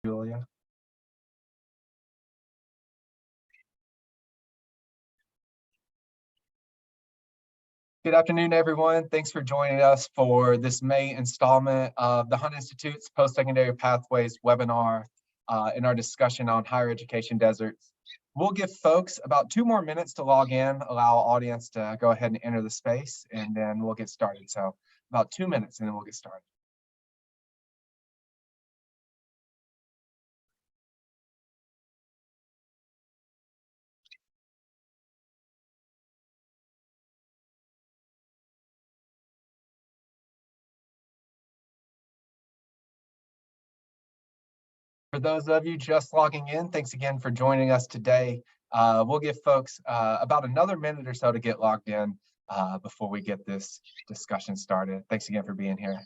Julia. Good afternoon, everyone. Thanks for joining us for this May installment of the Hunt Institute's Post-Secondary Pathways webinar in our discussion on higher education deserts. We'll give folks about 2 more minutes to log in, allow audience to go ahead and enter the space, and then we'll get started. So about 2 minutes and then we'll get started. For those of you just logging in, thanks again for joining us today. We'll give folks about another minute or so to get logged in before we get this discussion started. Thanks again for being here.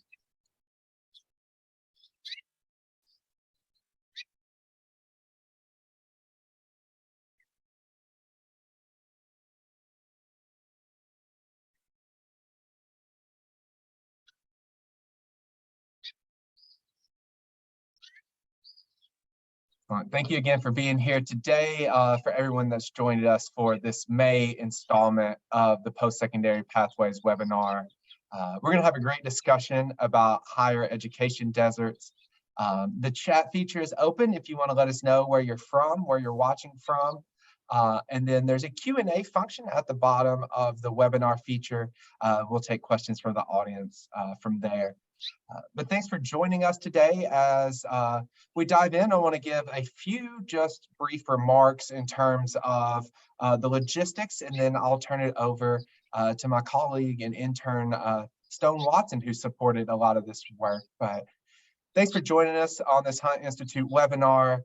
Thank you again for being here today. For everyone that's joined us for this May installment of the Post-Secondary Pathways webinar. We're going to have a great discussion about higher education deserts. The chat feature is open if you want to let us know where you're from, where you're watching from. And then there's a Q&A function at the bottom of the webinar feature. We'll take questions from the audience from there. But thanks for joining us today. As we dive in, I want to give a few just brief remarks in terms of the logistics, and then I'll turn it over to my colleague and intern, Stone Watson, who supported a lot of this work. But thanks for joining us on this Hunt Institute webinar.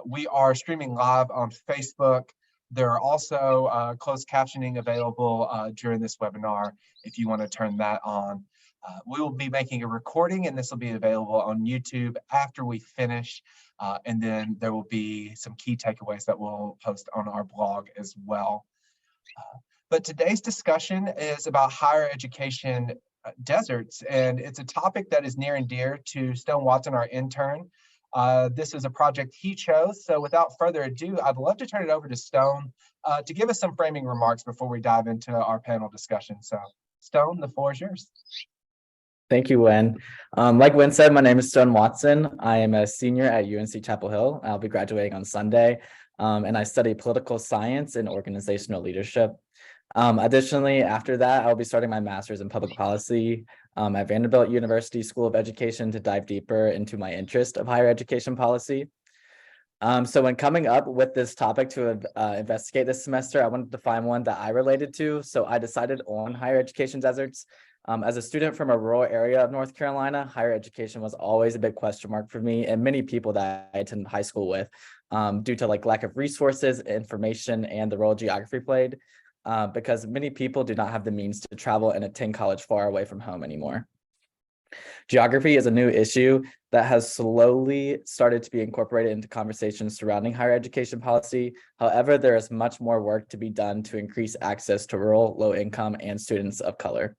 We are streaming live on Facebook. There are also closed captioning available during this webinar if you want to turn that on. We will be making a recording, and this will be available on YouTube after we finish. And then there will be some key takeaways that we'll post on our blog as well. But today's discussion is about higher education deserts, and it's a topic that is near and dear to Stone Watson, our intern. This is a project he chose. So without further ado, I'd love to turn it over to Stone to give us some framing remarks before we dive into our panel discussion. So Stone, the floor is yours. Thank you, Wen. Like Wen said, my name is Stone Watson. I am a senior at UNC Chapel Hill. I'll be graduating on Sunday, and I study political science and organizational leadership. Additionally, after that, I'll be starting my master's in public policy at Vanderbilt University School of Education to dive deeper into my interest of higher education policy. So when coming up with this topic to investigate this semester, I wanted to find one that I related to. So I decided on higher education deserts. As a student from a rural area of North Carolina, higher education was always a big question mark for me and many people that I attended high school with, due to lack of resources, information, and the role geography played, because many people do not have the means to travel and attend college far away from home anymore. Geography is a new issue that has slowly started to be incorporated into conversations surrounding higher education policy. However, there is much more work to be done to increase access to rural, low income, and students of color.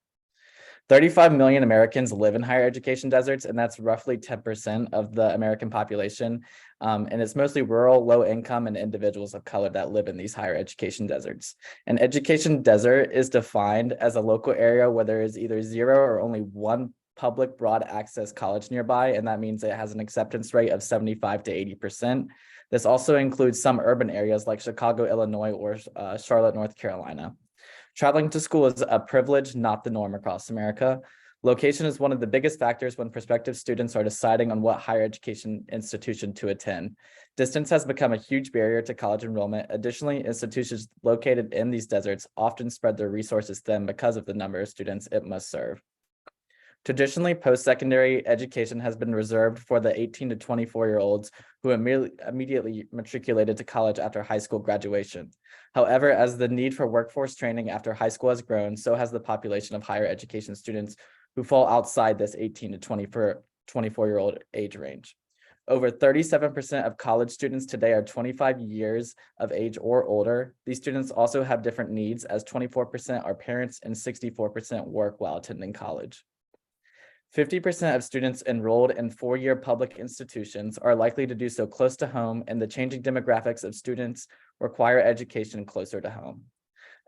35 million Americans live in higher education deserts, and that's roughly 10% of the American population. And it's mostly rural, low income, and individuals of color that live in these higher education deserts. An education desert is defined as a local area where there is either zero or only one public broad access college nearby, and that means it has an acceptance rate of 75 to 80%. This also includes some urban areas like Chicago, Illinois, or Charlotte, North Carolina. Traveling to school is a privilege, not the norm across America. Location is one of the biggest factors when prospective students are deciding on what higher education institution to attend. Distance has become a huge barrier to college enrollment. Additionally, institutions located in these deserts often spread their resources thin because of the number of students it must serve. Traditionally, post-secondary education has been reserved for the 18 to 24-year-olds who immediately matriculated to college after high school graduation. However, as the need for workforce training after high school has grown, so has the population of higher education students who fall outside this 18 to 24-year-old age range. Over 37% of college students today are 25 years of age or older. These students also have different needs, as 24% are parents and 64% work while attending college. 50% of students enrolled in four-year public institutions are likely to do so close to home, and the changing demographics of students require education closer to home.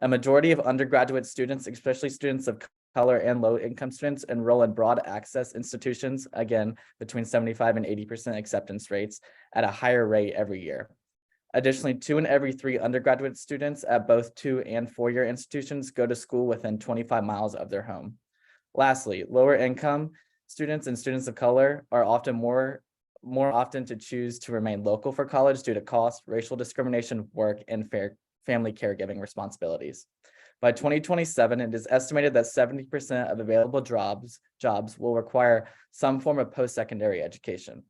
A majority of undergraduate students, especially students of color and low-income students, enroll in broad access institutions, again, between 75 and 80% acceptance rates at a higher rate every year. Additionally, 2 in every 3 undergraduate students at both 2- and 4-year institutions go to school within 25 miles of their home. Lastly, lower income students and students of color are often more often to choose to remain local for college due to cost, racial discrimination, work, and family caregiving responsibilities. By 2027, it is estimated that 70% of available jobs will require some form of post-secondary education.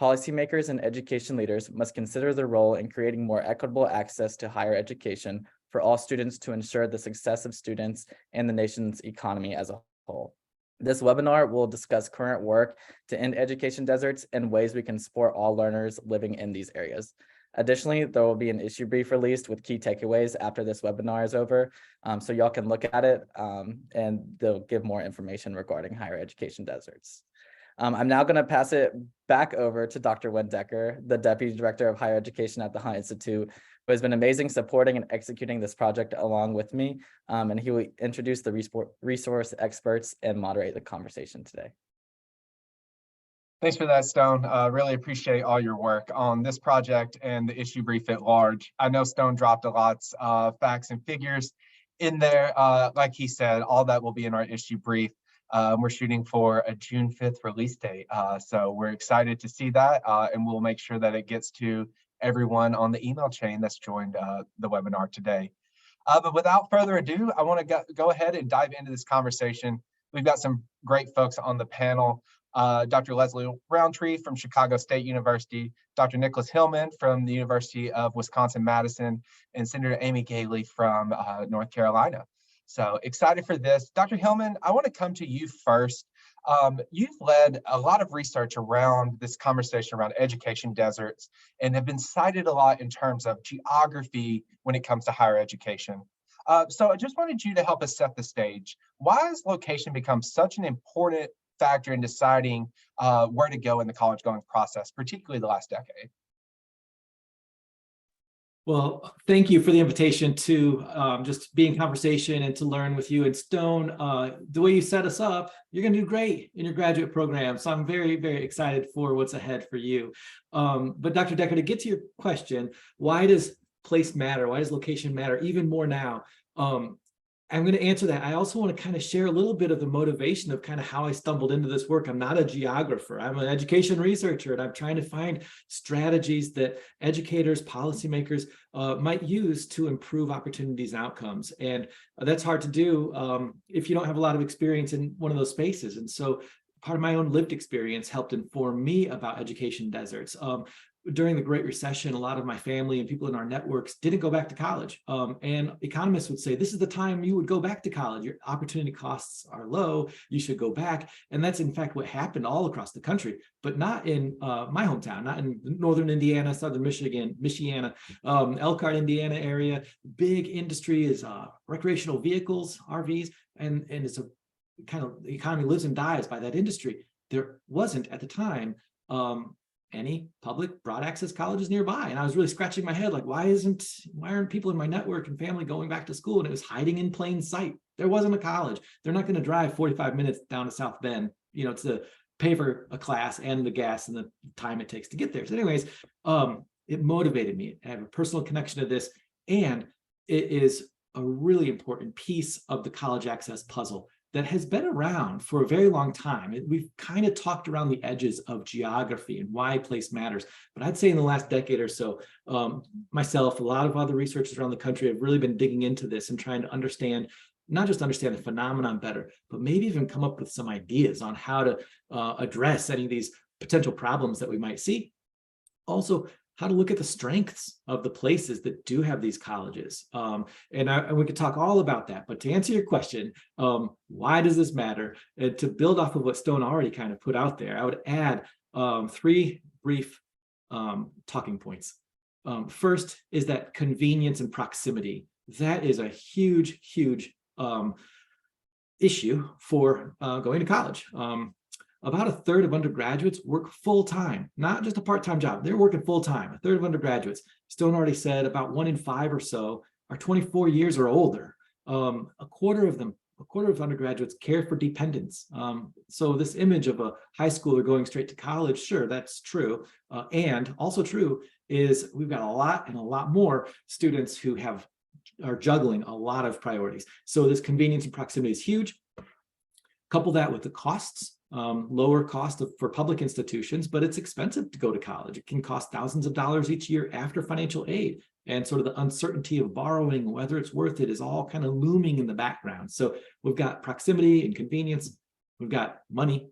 Policymakers and education leaders must consider their role in creating more equitable access to higher education for all students to ensure the success of students and the nation's economy as a whole. This webinar will discuss current work to end education deserts and ways we can support all learners living in these areas. Additionally, there will be an issue brief released with key takeaways after this webinar is over, so y'all can look at it and they'll give more information regarding higher education deserts. I'm now going to pass it back over to Dr. Wen Decker, the Deputy Director of Higher Education at the Hunt Institute, who has been amazing supporting and executing this project along with me, and he will introduce the resource experts and moderate the conversation today. Thanks for that, Stone. Really appreciate all your work on this project and the issue brief at large. I know Stone dropped a lot of facts and figures in there. Like he said, all that will be in our issue brief. We're shooting for a June 5th release date. So we're excited to see that, and we'll make sure that it gets to everyone on the email chain that's joined the webinar today. But without further ado, I want to go ahead and dive into this conversation. We've got some great folks on the panel. Dr. Leslie Roundtree from Chicago State University, Dr. Nicholas Hillman from the University of Wisconsin-Madison, and Senator Amy Galey from North Carolina. So excited for this. Dr. Hillman, I want to come to you first. You've led a lot of research around this conversation around education deserts and have been cited a lot in terms of geography when it comes to higher education. So I just wanted you to help us set the stage. Why has location become such an important factor in deciding where to go in the college going process, particularly the last decade? Well, thank you for the invitation to just be in conversation and to learn with you. And Stone, the way you set us up, you're going to do great in your graduate program. So I'm very, very excited for what's ahead for you. But Dr. Decker, to get to your question, why does place matter? Why does location matter even more now? I'm going to answer that. I also want to kind of share a little bit of the motivation of kind of how I stumbled into this work. I'm not a geographer. I'm an education researcher, and I'm trying to find strategies that educators, policymakers might use to improve opportunities and outcomes. And that's hard to do if you don't have a lot of experience in one of those spaces. And so part of my own lived experience helped inform me about education deserts. During the Great Recession, a lot of my family and people in our networks didn't go back to college. And economists would say, this is the time you would go back to college. Your opportunity costs are low. You should go back. And that's in fact what happened all across the country, but not in my hometown, not in northern Indiana, southern Michigan, Elkhart, Indiana area. Big industry is recreational vehicles, RVs, and it's a kind of, the economy lives and dies by that industry. There wasn't at the time any public broad access colleges nearby. And I was really scratching my head, like, why aren't people in my network and family going back to school? And it was hiding in plain sight. There wasn't a college. They're not going to drive 45 minutes down to South Bend, to pay for a class and the gas and the time it takes to get there. So anyways, it motivated me. I have a personal connection to this, and it is a really important piece of the college access puzzle that has been around for a very long time. We've kind of talked around the edges of geography and why place matters. But I'd say in the last decade or so, myself, a lot of other researchers around the country have really been digging into this and trying to understand, not just understand the phenomenon better, but maybe even come up with some ideas on how to address any of these potential problems that we might see. Also, how to look at the strengths of the places that do have these colleges. And we could talk all about that, but to answer your question, why does this matter? And to build off of what Stone already kind of put out there, I would add 3 brief talking points. First is that convenience and proximity. That is a huge, huge issue for going to college. about a third of undergraduates work full-time, not just a part-time job. They're working full-time, a third of undergraduates. Stone already said about 1 in 5 or so are 24 years or older. A quarter of undergraduates care for dependents. So this image of a high schooler going straight to college, sure, that's true. And also true is we've got a lot more students who are juggling a lot of priorities. So this convenience and proximity is huge. Couple that with the costs, lower cost for public institutions, but it's expensive to go to college. It can cost thousands of dollars each year after financial aid. And sort of the uncertainty of borrowing, whether it's worth it, is all kind of looming in the background. So we've got proximity and convenience. We've got money,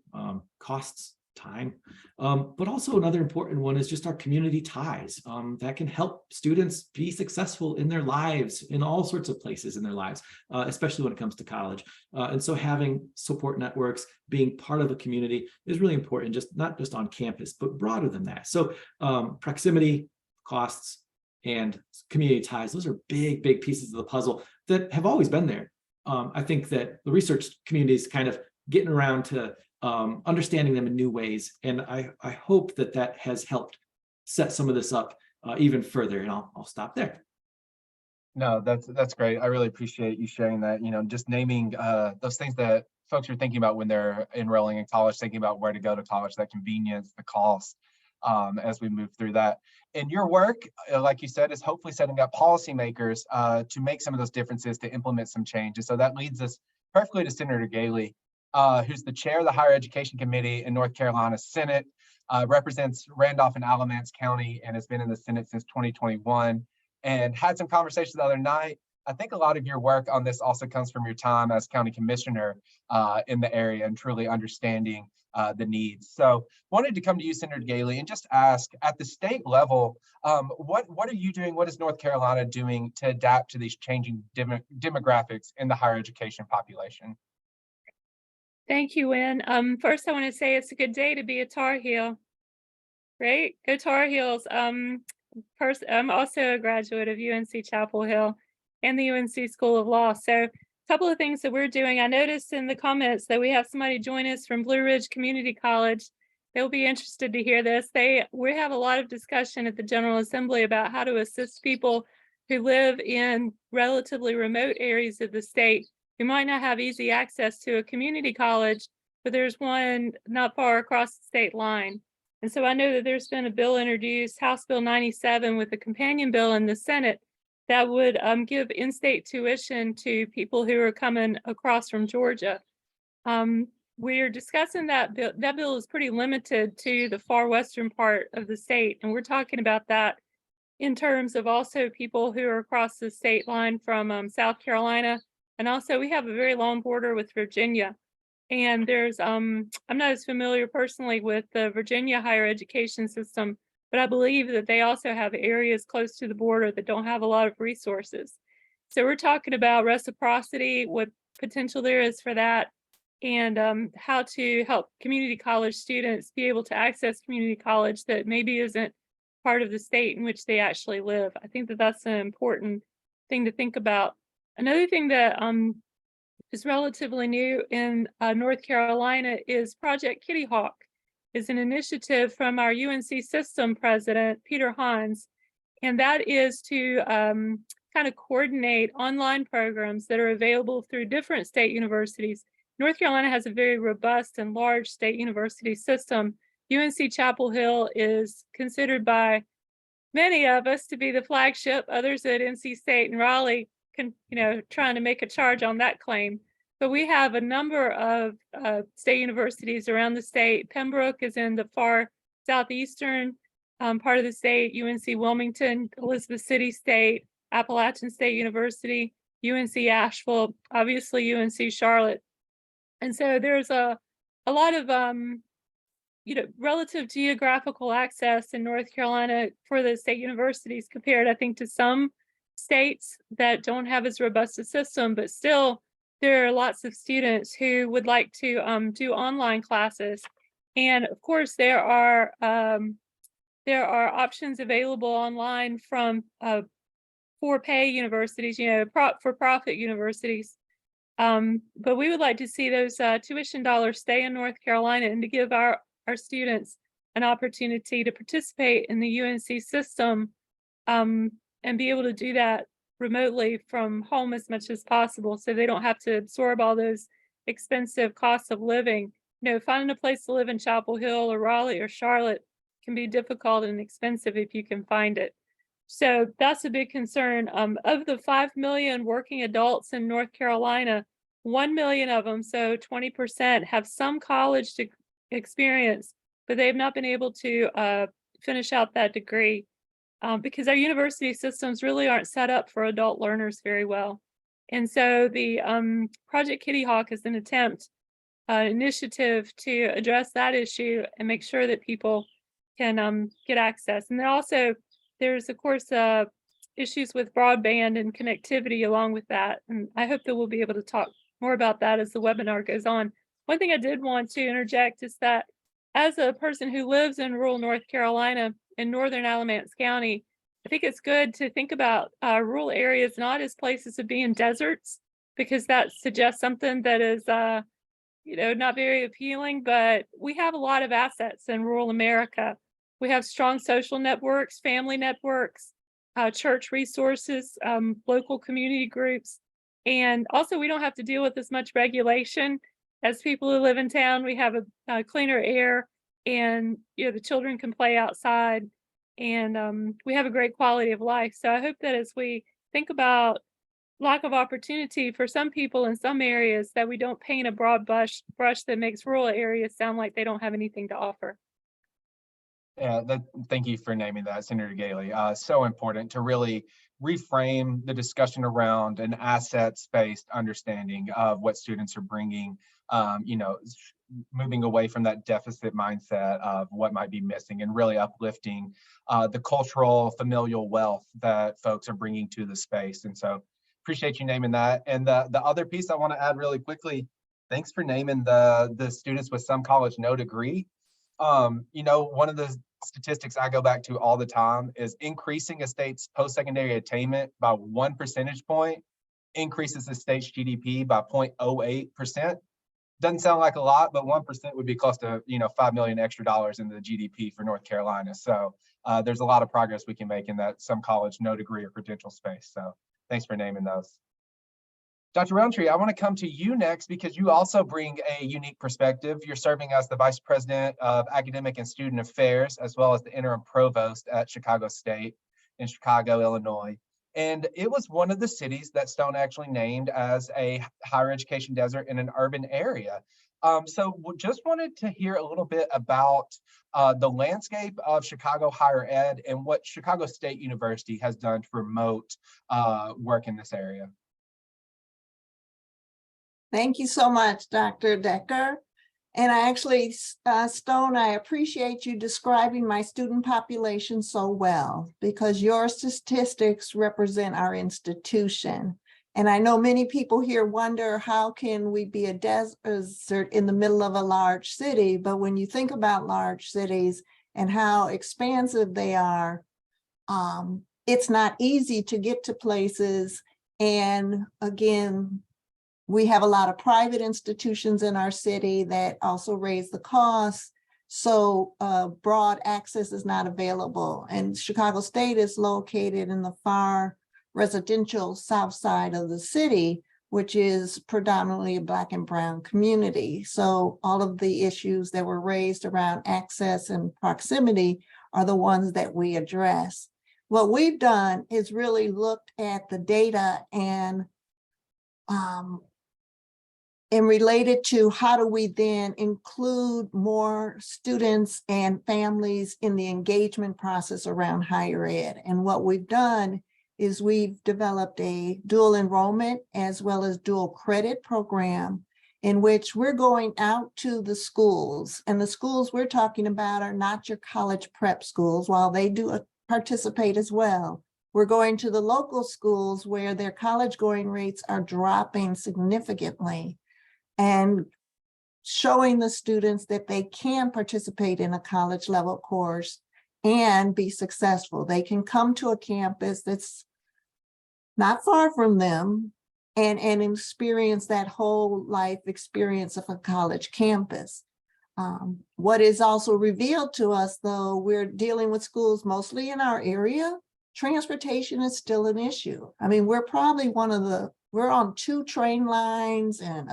costs, time. But also another important one is just our community ties that can help students be successful in their lives, in all sorts of places in their lives, especially when it comes to college. And so having support networks, being part of a community is really important, not just on campus, but broader than that. So proximity, costs, and community ties, those are big pieces of the puzzle that have always been there. I think that the research community is kind of getting around to understanding them in new ways. And I hope that has helped set some of this up even further. And I'll stop there. No, that's great. I really appreciate you sharing that, just naming those things that folks are thinking about when they're enrolling in college, thinking about where to go to college, that convenience, the cost, as we move through that. And your work, like you said, is hopefully setting up policymakers to make some of those differences, to implement some changes. So that leads us perfectly to Senator Galey, who's the chair of the Higher Education Committee in North Carolina Senate, represents Randolph and Alamance County, and has been in the Senate since 2021, and had some conversations the other night. I think a lot of your work on this also comes from your time as county commissioner in the area and truly understanding the needs. So wanted to come to you, Senator Galey, and just ask, at the state level, what are you doing? What is North Carolina doing to adapt to these changing demographics in the higher education population? Thank you, Wynn. First, I want to say it's a good day to be a Tar Heel. Right? Go Tar Heels. I'm also a graduate of UNC Chapel Hill and the UNC School of Law. So a couple of things that we're doing. I noticed in the comments that we have somebody join us from Blue Ridge Community College. They'll be interested to hear this. We have a lot of discussion at the General Assembly about how to assist people who live in relatively remote areas of the state who might not have easy access to a community college, but there's one not far across the state line. And so I know that there's been a bill introduced, House Bill 97, with a companion bill in the Senate that would give in-state tuition to people who are coming across from Georgia. We're discussing that bill. That bill is pretty limited to the far western part of the state. And we're talking about that in terms of also people who are across the state line from South Carolina. And also we have a very long border with Virginia. And there's, I'm not as familiar personally with the Virginia higher education system, but I believe that they also have areas close to the border that don't have a lot of resources. So we're talking about reciprocity, what potential there is for that, and how to help community college students be able to access community college that maybe isn't part of the state in which they actually live. I think that that's an important thing to think about. Another thing that is relatively new in North Carolina is Project Kitty Hawk. Is an initiative from our UNC system president, Peter Hans, and that is to kind of coordinate online programs that are available through different state universities. North Carolina has a very robust and large state university system. UNC Chapel Hill is considered by many of us to be the flagship. Others at NC State and Raleigh trying to make a charge on that claim. But we have a number of state universities around the state. Pembroke is in the far southeastern part of the state, UNC Wilmington, Elizabeth City State, Appalachian State University, UNC Asheville, obviously UNC Charlotte. And so there's a lot of relative geographical access in North Carolina for the state universities compared, I think, to some states that don't have as robust a system, but still there are lots of students who would like to do online classes. And of course, there are options available online from for-pay universities, for-profit universities. But we would like to see those tuition dollars stay in North Carolina and to give our students an opportunity to participate in the UNC system, and be able to do that remotely from home as much as possible, so they don't have to absorb all those expensive costs of living. Finding a place to live in Chapel Hill or Raleigh or Charlotte can be difficult and expensive if you can find it. So that's a big concern. Of the 5 million working adults in North Carolina, 1 million of them, so 20%, have some college experience, but they have not been able to finish out that degree, because our university systems really aren't set up for adult learners very well. And so the Project Kitty Hawk is an attempt, initiative to address that issue and make sure that people can get access. And then also there's of course issues with broadband and connectivity along with that. And I hope that we'll be able to talk more about that as the webinar goes on. One thing I did want to interject is that as a person who lives in rural North Carolina in northern Alamance County, I think it's good to think about rural areas not as places of being deserts, because that suggests something that is not very appealing, but we have a lot of assets in rural America. We have strong social networks, family networks, church resources, local community groups. And also we don't have to deal with as much regulation as people who live in town. We have a cleaner air, and the children can play outside, and we have a great quality of life. So I hope that as we think about lack of opportunity for some people in some areas, that we don't paint a broad brush that makes rural areas sound like they don't have anything to offer. Yeah, thank you for naming that, Senator Gailey. So important to really reframe the discussion around an assets-based understanding of what students are bringing, moving away from that deficit mindset of what might be missing, and really uplifting the cultural familial wealth that folks are bringing to the space. And so appreciate you naming that. And the other piece I want to add really quickly, thanks for naming the students with some college no degree. One of the statistics I go back to all the time is increasing a state's post-secondary attainment by 1 percentage point increases the state's GDP by 0.08%. Doesn't sound like a lot, but 1% would be close to $5 million extra dollars in the GDP for North Carolina. So there's a lot of progress we can make in that some college no degree or credential space. So thanks for naming those. Dr. Roundtree, I want to come to you next because you also bring a unique perspective. You're serving as the Vice President of Academic and Student Affairs, as well as the Interim Provost at Chicago State in Chicago, Illinois. And it was one of the cities that Stone actually named as a higher education desert in an urban area. So just wanted to hear a little bit about the landscape of Chicago higher ed and what Chicago State University has done to promote work in this area. Thank you so much, Dr. Decker. And I actually, Stone, I appreciate you describing my student population so well, because your statistics represent our institution. And I know many people here wonder, how can we be a desert in the middle of a large city? But when you think about large cities and how expansive they are, it's not easy to get to places. And again, we have a lot of private institutions in our city that also raise the costs. So broad access is not available. And Chicago State is located in the far residential south side of the city, which is predominantly a Black and brown community. So all of the issues that were raised around access and proximity are the ones that we address. What we've done is really looked at the data and related to how do we then include more students and families in the engagement process around higher ed. And what we've done is we've developed a dual enrollment as well as dual credit program in which we're going out to the schools. And the schools we're talking about are not your college prep schools, while they do participate as well. We're going to the local schools where their college going rates are dropping significantly, and showing the students that they can participate in a college level course and be successful. They can come to a campus that's not far from them, and experience that whole life experience of a college campus. What is also revealed to us, though, we're dealing with schools mostly in our area, transportation is still an issue. I mean, we're probably we're on 2 train lines, and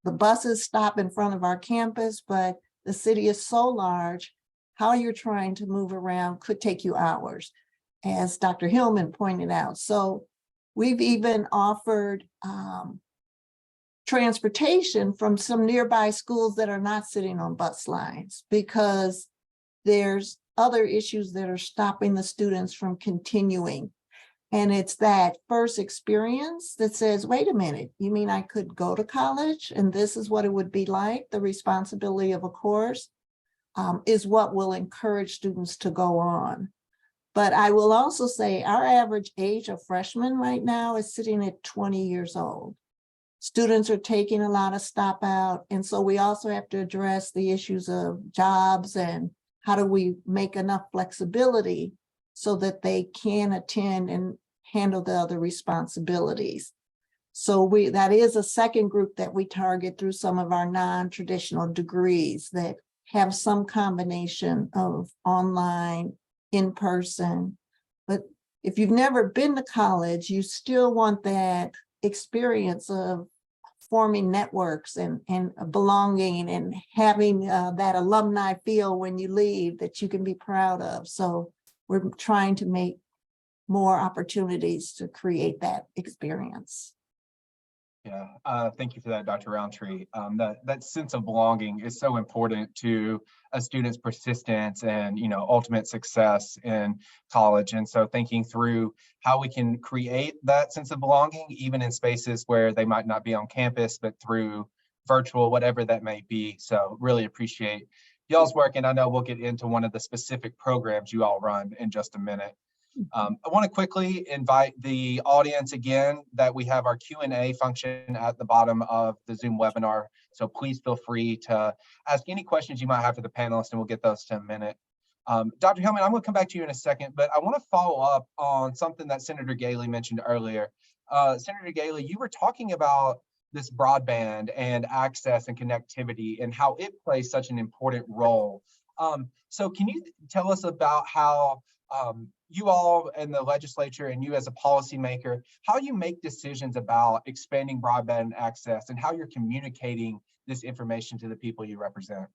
the buses stop in front of our campus, but the city is so large, how you're trying to move around could take you hours, as Dr. Hillman pointed out. So we've even offered transportation from some nearby schools that are not sitting on bus lines, because there's other issues that are stopping the students from continuing. And it's that first experience that says, wait a minute, you mean I could go to college and this is what it would be like? The responsibility of a course is what will encourage students to go on. But I will also say our average age of freshmen right now is sitting at 20 years old. Students are taking a lot of stop out. And so we also have to address the issues of jobs and how do we make enough flexibility so that they can attend and handle the other responsibilities. So that is a second group that we target through some of our non-traditional degrees that have some combination of online, in person. But if you've never been to college, you still want that experience of forming networks and belonging and having that alumni feel when you leave that you can be proud of. So we're trying to make more opportunities to create that experience. Yeah, thank you for that, Dr. Roundtree. That sense of belonging is so important to a student's persistence and ultimate success in college. And so thinking through how we can create that sense of belonging, even in spaces where they might not be on campus, but through virtual, whatever that may be. So really appreciate y'all's work. And I know we'll get into one of the specific programs you all run in just a minute. I want to quickly invite the audience again that we have our Q&A function at the bottom of the Zoom webinar. So please feel free to ask any questions you might have for the panelists, and we'll get those to a minute. Dr. Hillman, I'm going to come back to you in a second, but I want to follow up on something that Senator Galey mentioned earlier. Senator Galey, you were talking about this broadband and access and connectivity and how it plays such an important role. So can you tell us about how you all in the legislature and you as a policymaker, how you make decisions about expanding broadband access and how you're communicating this information to the people you represent?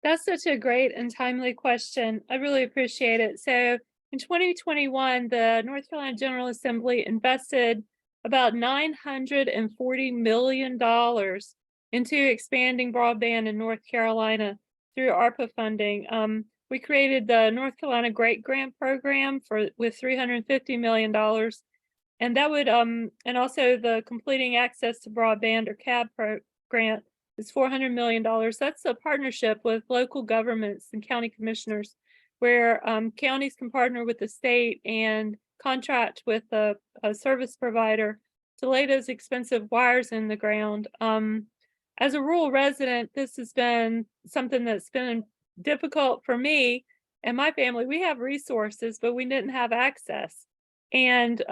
That's such a great and timely question. I really appreciate it. So in 2021, the North Carolina General Assembly invested about $940 million into expanding broadband in North Carolina through ARPA funding. We created the North Carolina Great Grant Program with $350 million. And that would, and also the Completing Access to Broadband or CAB grant is $400 million. That's a partnership with local governments and county commissioners where counties can partner with the state and contract with a service provider to lay those expensive wires in the ground. As a rural resident, this has been something that's been difficult for me and my family. We have resources, but we didn't have access. And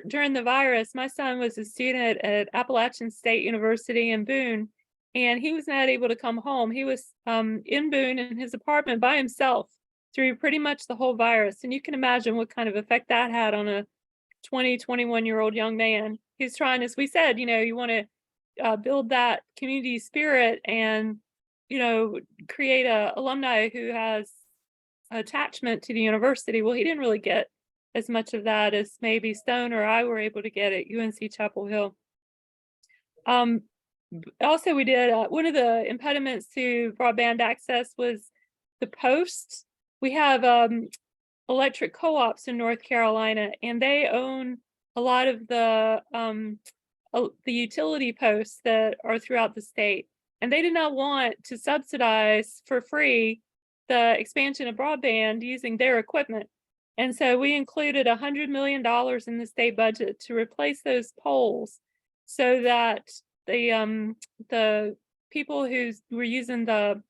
during the virus, my son was a student at Appalachian State University in Boone, and he was not able to come home. He was in Boone in his apartment by himself through pretty much the whole virus. And you can imagine what kind of effect that had on a 21-year-old young man. He's trying, as we said, you want to build that community spirit and create a alumni who has attachment to the university. Well, he didn't really get as much of that as maybe Stone or I were able to get at UNC Chapel Hill. Also, we did one of the impediments to broadband access was the posts. We have electric co-ops in North Carolina, and they own a lot of the utility posts that are throughout the state. And they did not want to subsidize for free the expansion of broadband using their equipment. And so we included $100 million in the state budget to replace those poles so that the people who were using the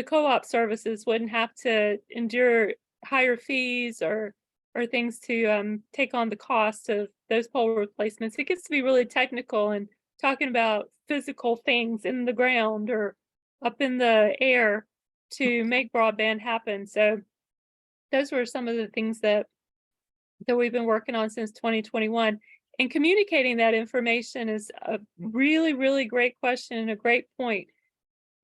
co-op services wouldn't have to endure higher fees or or things to take on the cost of those pole replacements. It gets to be really technical and talking about physical things in the ground or up in the air to make broadband happen. So those were some of the things that we've been working on since 2021. And communicating that information is a really, really great question and a great point.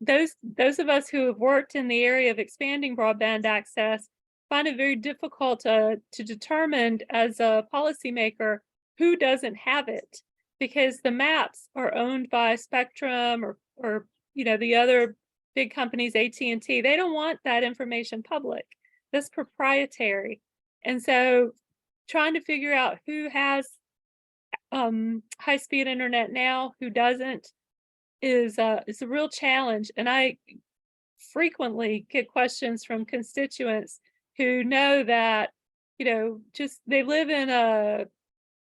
Those of us who have worked in the area of expanding broadband access find it very difficult to determine as a policymaker who doesn't have it, because the maps are owned by Spectrum or the other big companies, AT&T. They don't want that information public. That's proprietary. And so trying to figure out who has high-speed internet now, who doesn't, is a real challenge. And I frequently get questions from constituents who know that, just they live in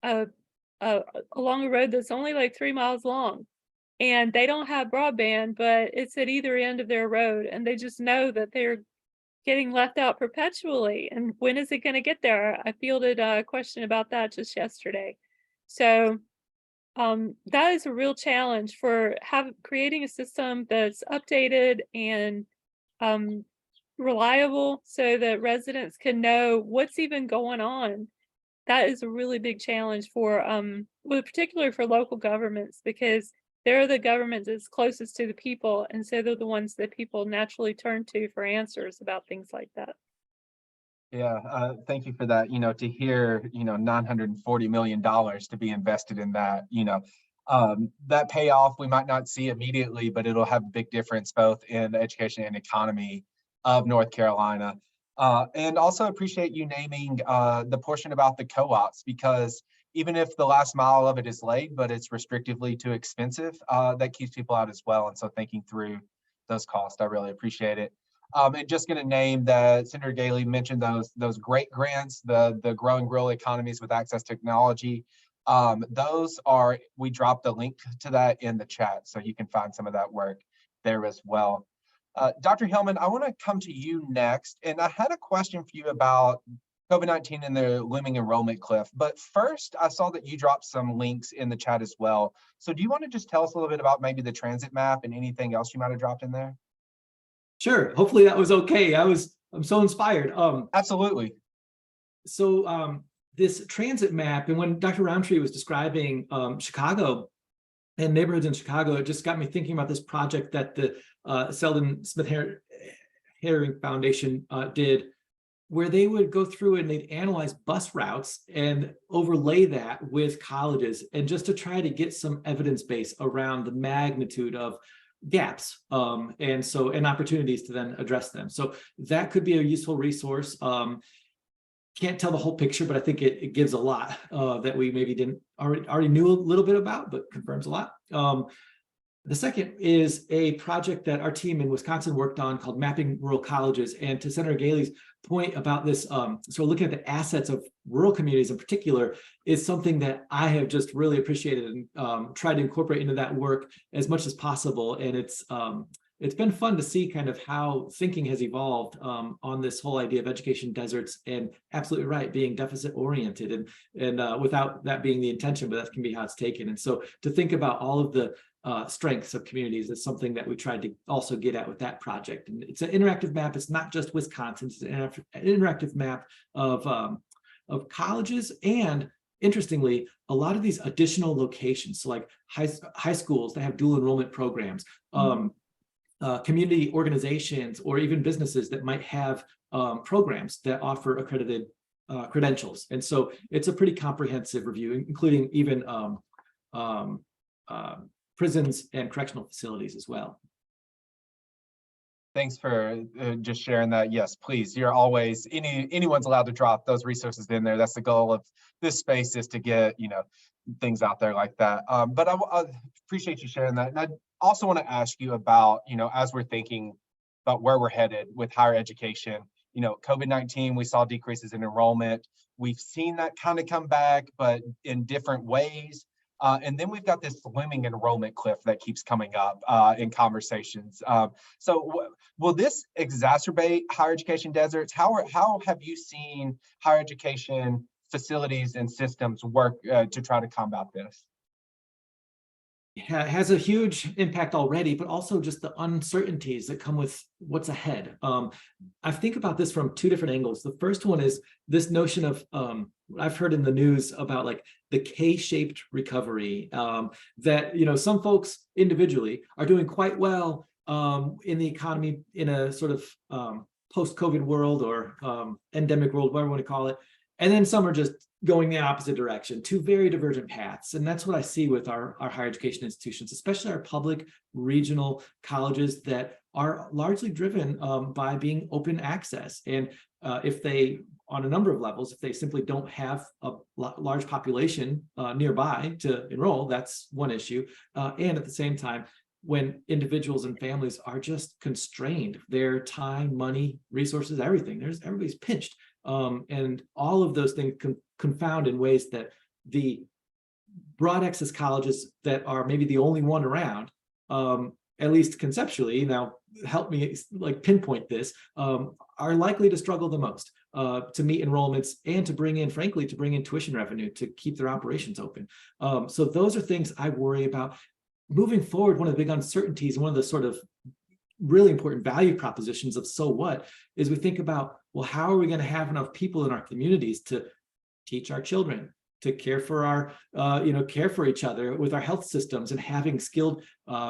along a road that's only like 3 miles long, and they don't have broadband, but it's at either end of their road, and they just know that they're getting left out perpetually. And when is it going to get there? I fielded a question about that just yesterday. So that is a real challenge for creating a system that's updated and reliable so that residents can know what's even going on. That is a really big challenge for particularly for local governments, because they're the government that's closest to the people, and so they're the ones that people naturally turn to for answers about things like that. Yeah, thank you for that. To hear, $940 million to be invested in that, that payoff we might not see immediately, but it'll have a big difference both in the education and economy of North Carolina. And also appreciate you naming the portion about the co-ops, because even if the last mile of it is laid, but it's restrictively too expensive, that keeps people out as well. And so thinking through those costs, I really appreciate it. And just going to name that Senator Galey mentioned those great grants, the growing rural economies with access to technology. We dropped the link to that in the chat, so you can find some of that work there as well. Dr. Hillman, I want to come to you next, and I had a question for you about COVID-19 and the looming enrollment cliff. But first, I saw that you dropped some links in the chat as well. So do you want to just tell us a little bit about maybe the transit map and anything else you might have dropped in there? Sure. Hopefully that was okay. I'm so inspired. Absolutely. So this transit map, and when Dr. Roundtree was describing Chicago and neighborhoods in Chicago, it just got me thinking about this project that the Selden Smith Herring Foundation did, where they would go through and they'd analyze bus routes and overlay that with colleges, and just to try to get some evidence base around the magnitude of gaps and opportunities to then address them. So that could be a useful resource. Can't tell the whole picture, but I think it gives a lot that we maybe didn't already knew a little bit about, but confirms a lot. The second is a project that our team in Wisconsin worked on called Mapping Rural Colleges. And to Senator Galey's point about this, so looking at the assets of rural communities in particular is something that I have just really appreciated and tried to incorporate into that work as much as possible. And it's been fun to see kind of how thinking has evolved on this whole idea of education deserts, and absolutely right, being deficit oriented and without that being the intention, but that can be how it's taken. And so to think about all of the strengths of communities is something that we tried to also get at with that project. And it's an interactive map. It's not just Wisconsin, it's an interactive map of colleges, and interestingly, a lot of these additional locations, so like high schools that have dual enrollment programs, community organizations, or even businesses that might have programs that offer accredited credentials. And so it's a pretty comprehensive review, including even prisons and correctional facilities as well. Thanks for just sharing that. Yes, please. You're always, anyone's allowed to drop those resources in there. That's the goal of this space, is to get, things out there like that. But I appreciate you sharing that. And I also want to ask you about, as we're thinking about where we're headed with higher education, COVID-19, we saw decreases in enrollment. We've seen that kind of come back, but in different ways. And then we've got this looming enrollment cliff that keeps coming up in conversations. Will this exacerbate higher education deserts? How have you seen higher education facilities and systems work to try to combat this? Has a huge impact already, but also just the uncertainties that come with what's ahead. I think about this from two different angles. The first one is this notion of I've heard in the news about like the K-shaped recovery, that, you know, some folks individually are doing quite well in the economy in a sort of post-COVID world or endemic world, whatever you want to call it. And then some are just going the opposite direction, two very divergent paths. And that's what I see with our higher education institutions, especially our public regional colleges that are largely driven by being open access. And if they, on a number of levels, if they simply don't have a large population nearby to enroll, that's one issue. And at the same time, when individuals and families are just constrained, their time, money, resources, everything, everybody's pinched. And all of those things confound in ways that the broad access colleges that are maybe the only one around, at least conceptually, now help me like pinpoint this, are likely to struggle the most to meet enrollments and to bring in, frankly, to bring in tuition revenue to keep their operations open. So those are things I worry about. Moving forward, one of the big uncertainties, and one of the sort of really important value propositions of so what is we think about, well, how are we going to have enough people in our communities to teach our children, to care for our, care for each other with our health systems, and having skilled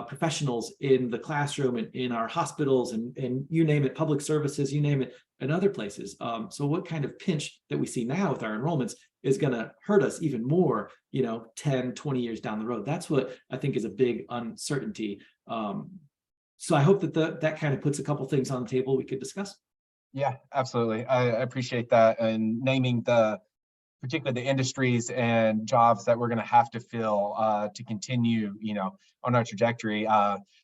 professionals in the classroom and in our hospitals and you name it, public services, you name it, and other places. So what kind of pinch that we see now with our enrollments is going to hurt us even more, 10, 20 years down the road. That's what I think is a big uncertainty. So I hope that that kind of puts a couple things on the table we could discuss. Yeah, absolutely. I appreciate that, and naming particularly the industries and jobs that we're going to have to fill to continue, on our trajectory.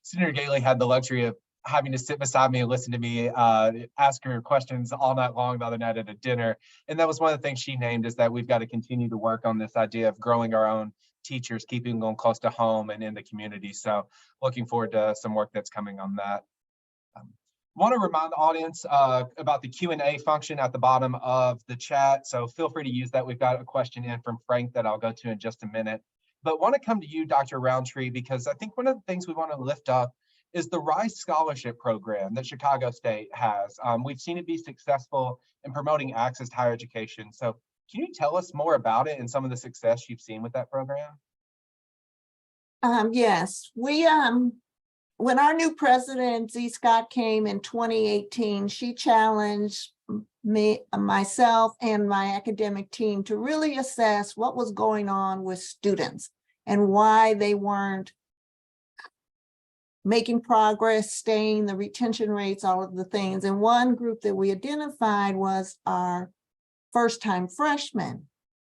Senator Gately had the luxury of having to sit beside me and listen to me ask her questions all night long the other night at a dinner. And that was one of the things she named, is that we've got to continue to work on this idea of growing our own teachers, keeping them close to home and in the community. So looking forward to some work that's coming on that. Want to remind the audience about the Q&A function at the bottom of the chat. So feel free to use that. We've got a question in from Frank that I'll go to in just a minute. But want to come to you, Dr. Roundtree, because I think one of the things we want to lift up is the RISE Scholarship Program that Chicago State has. We've seen it be successful in promoting access to higher education. So can you tell us more about it and some of the success you've seen with that program? Yes, we when our new president, Z. Scott, came in 2018, she challenged myself and my academic team to really assess what was going on with students and why they weren't making progress, staying, the retention rates, all of the things. And one group that we identified was our first-time freshmen,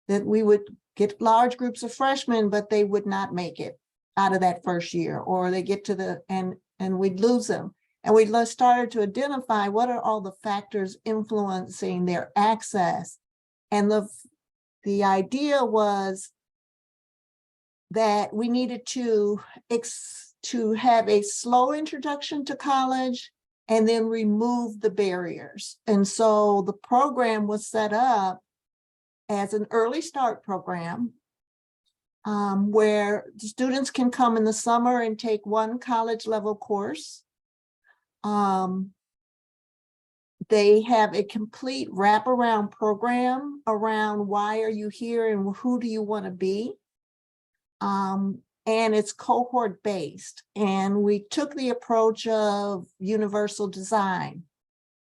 that we would get large groups of freshmen, but they would not make it out of that first year, or they get to the and we'd lose them. And we started to identify what are all the factors influencing their access. And the idea was that we needed to have a slow introduction to college and then remove the barriers. And so the program was set up as an early start program where students can come in the summer and take one college level course. They have a complete wraparound program around why are you here and who do you want to be? And it's cohort based. And we took the approach of universal design.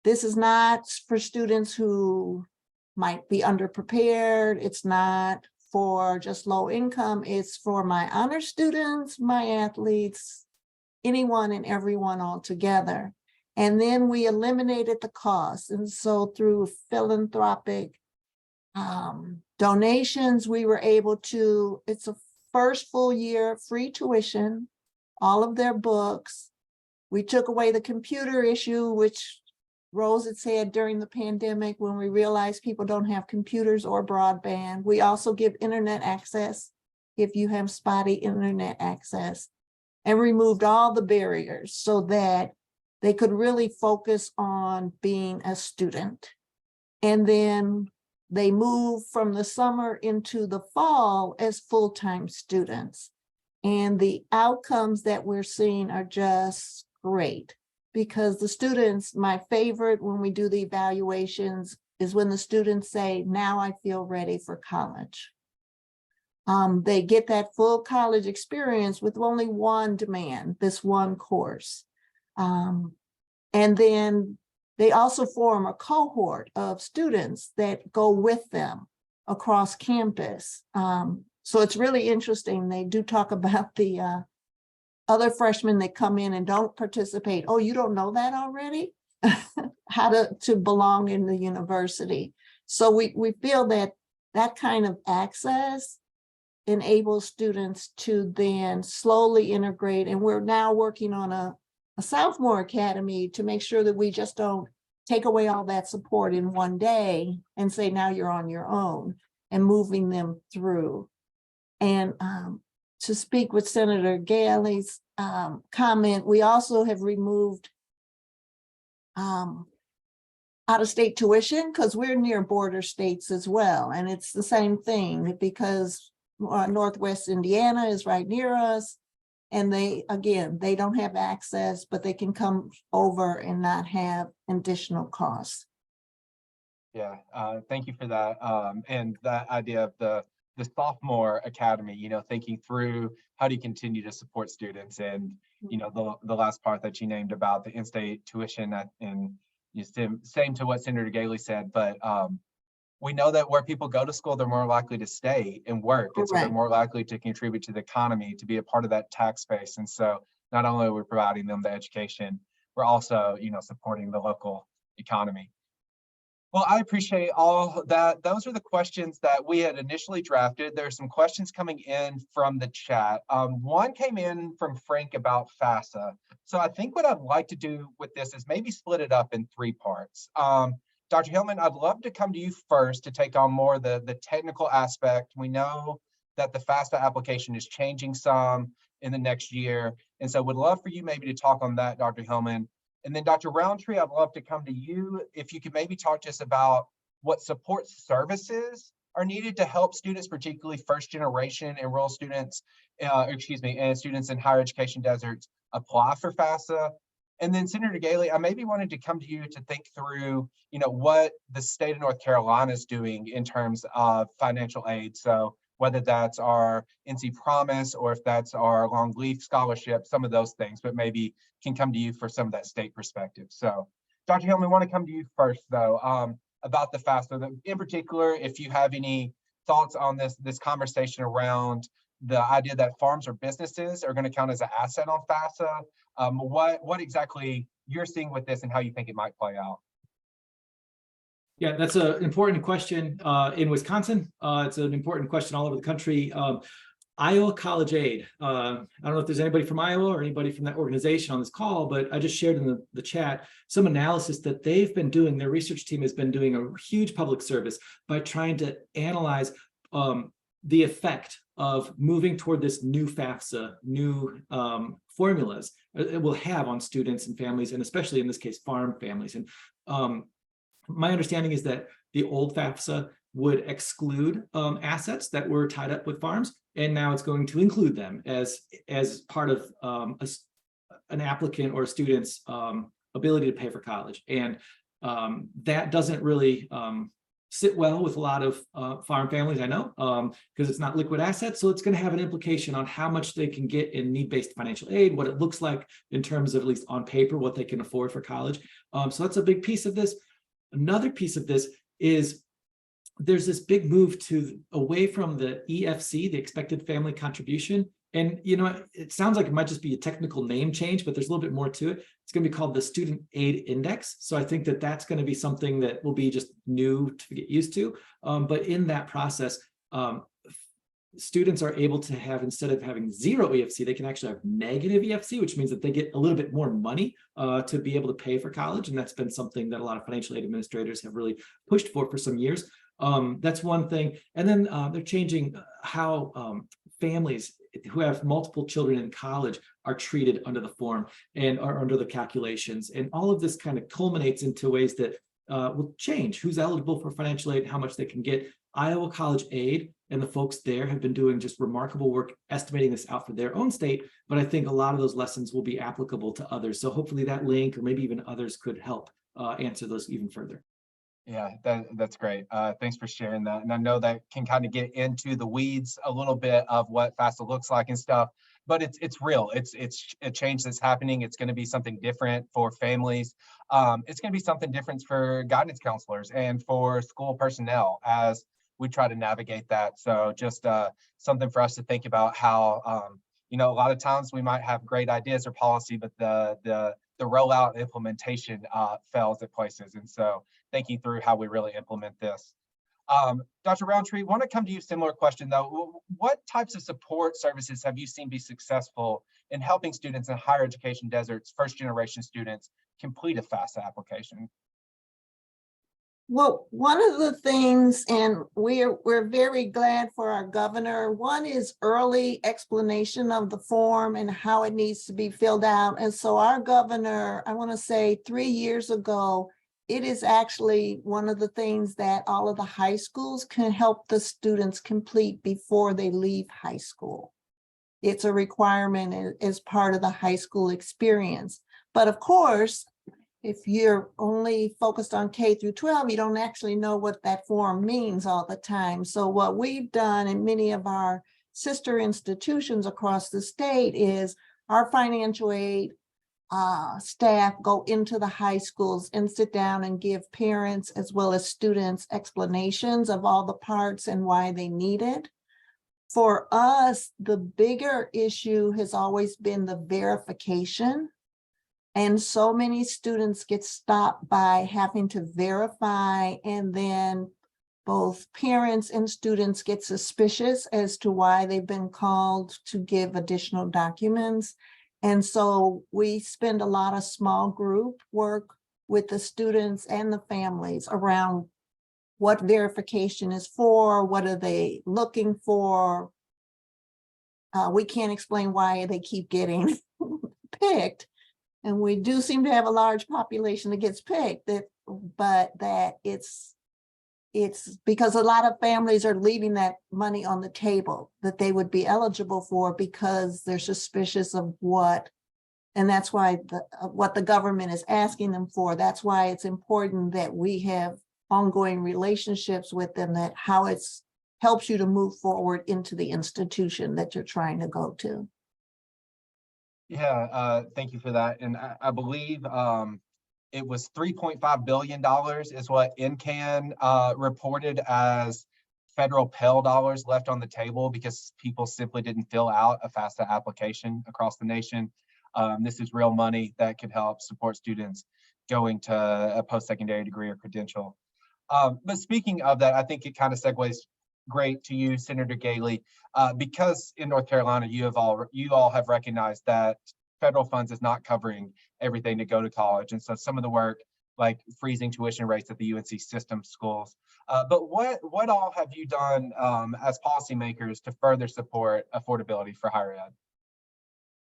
This is not for students who might be underprepared. It's not for just low income. It's for my honor students, my athletes, anyone and everyone all together. And then we eliminated the cost. And so through philanthropic donations, we were able to, it's a first full year free tuition, all of their books. We took away the computer issue, which rose its head during the pandemic when we realized people don't have computers or broadband. We also give internet access if you have spotty internet access, and removed all the barriers so that they could really focus on being a student. And then they move from the summer into the fall as full-time students. And the outcomes that we're seeing are just great, because the students, my favorite when we do the evaluations is when the students say, now I feel ready for college. They get that full college experience with only one demand, this one course. And then they also form a cohort of students that go with them across campus. So it's really interesting. They do talk about the other freshmen that come in and don't participate. Oh, you don't know that already? How to belong in the university. So we feel that that kind of access enables students to then slowly integrate. And we're now working on a sophomore academy to make sure that we just don't take away all that support in one day and say, now you're on your own, and moving them through. And to speak with Senator Galey's comment, we also have removed out-of-state tuition because we're near border states as well. And it's the same thing because Northwest Indiana is right near us. And they don't have access, but they can come over and not have additional costs. Yeah, thank you for that. And that idea of the sophomore academy, you know, thinking through how do you continue to support students, and you know, the last part that you named about the in-state tuition, and same to what Senator Galey said, but we know that where people go to school, they're more likely to stay and work. And so they're more likely to contribute to the economy, to be a part of that tax base. And so not only are we providing them the education, we're also, you know, supporting the local economy. Well, I appreciate all that. Those are the questions that we had initially drafted. There's some questions coming in from the chat. One came in from Frank about FAFSA. So I think what I'd like to do with this is maybe split it up in 3 parts. Dr. Hillman, I'd love to come to you first to take on more the technical aspect. We know that the FAFSA application is changing some in the next year. And so would love for you maybe to talk on that, Dr. Hillman. And then Dr. Roundtree, I'd love to come to you. If you could maybe talk to us about what support services are needed to help students, particularly first generation enrolled students, and students in higher education deserts apply for FAFSA. And then Senator Galey, I maybe wanted to come to you to think through, you know, what the state of North Carolina is doing in terms of financial aid. So whether that's our NC Promise or if that's our Long Leaf Scholarship, some of those things, but maybe can come to you for some of that state perspective. So Dr. Hillman, we want to come to you first though, about the FAFSA. In particular, if you have any thoughts on this conversation around the idea that farms or businesses are going to count as an asset on FAFSA, what exactly you're seeing with this and how you think it might play out. Yeah, that's an important question in Wisconsin. It's an important question all over the country. Iowa College Aid. I don't know if there's anybody from Iowa or anybody from that organization on this call, but I just shared in the chat some analysis that they've been doing. Their research team has been doing a huge public service by trying to analyze the effect of moving toward this new FAFSA, new formulas it will have on students and families, and especially in this case, farm families. And my understanding is that the old FAFSA would exclude assets that were tied up with farms, and now it's going to include them as part of an applicant or a student's ability to pay for college. And that doesn't really sit well with a lot of farm families, I know, because it's not liquid assets. So it's going to have an implication on how much they can get in need-based financial aid, what it looks like in terms of, at least on paper, what they can afford for college. So that's a big piece of this. Another piece of this is there's this big move away from the EFC, the expected family contribution. And, you know, it sounds like it might just be a technical name change, but there's a little bit more to it. It's going to be called the Student Aid Index. So I think that that's going to be something that will be just new to get used to. But in that process, students are able to have, instead of having zero EFC, they can actually have negative EFC, which means that they get a little bit more money to be able to pay for college. And that's been something that a lot of financial aid administrators have really pushed for some years. That's one thing. And then they're changing how families who have multiple children in college are treated under the form and are under the calculations. And all of this kind of culminates into ways that will change who's eligible for financial aid, how much they can get. Iowa College Aid and the folks there have been doing just remarkable work estimating this out for their own state, but I think a lot of those lessons will be applicable to others. So hopefully that link, or maybe even others, could help answer those even further. Yeah, that's great. Thanks for sharing that. And I know that can kind of get into the weeds a little bit of what FAFSA looks like and stuff, but it's real. It's a change that's happening. It's going to be something different for families. It's going to be something different for guidance counselors and for school personnel as we try to navigate that. So just something for us to think about how, you know, a lot of times we might have great ideas or policy, but the rollout implementation fails at places. And so thinking through how we really implement this. Dr. Roundtree, want to come to you, similar question though. What types of support services have you seen be successful in helping students in higher education deserts, first generation students, complete a FAFSA application? Well, one of the things, and we're very glad for our governor, one is early explanation of the form and how it needs to be filled out. And so our governor, I want to say 3 years ago, it is actually one of the things that all of the high schools can help the students complete before they leave high school. It's a requirement as part of the high school experience. But of course, if you're only focused on K through 12, you don't actually know what that form means all the time. So what we've done in many of our sister institutions across the state is our financial aid staff go into the high schools and sit down and give parents as well as students explanations of all the parts and why they need it. For us, the bigger issue has always been the verification. And so many students get stopped by having to verify, and then both parents and students get suspicious as to why they've been called to give additional documents. And so we spend a lot of small group work with the students and the families around what verification is for, what are they looking for. We can't explain why they keep getting picked. And we do seem to have a large population that gets picked, but that it's because a lot of families are leaving that money on the table that they would be eligible for because they're suspicious of what, and that's why what the government is asking them for. That's why it's important that we have ongoing relationships with them, that how it's helps you to move forward into the institution that you're trying to go to. Yeah, thank you for that. And I believe it was $3.5 billion is what NCAN reported as federal Pell dollars left on the table because people simply didn't fill out a FAFSA application across the nation. This is real money that could help support students going to a post-secondary degree or credential. But speaking of that, I think it kind of segues great to you, Senator Galey, because in North Carolina, you all have recognized that federal funds is not covering everything to go to college. And so some of the work like freezing tuition rates at the UNC system schools. But what all have you done as policymakers to further support affordability for higher ed?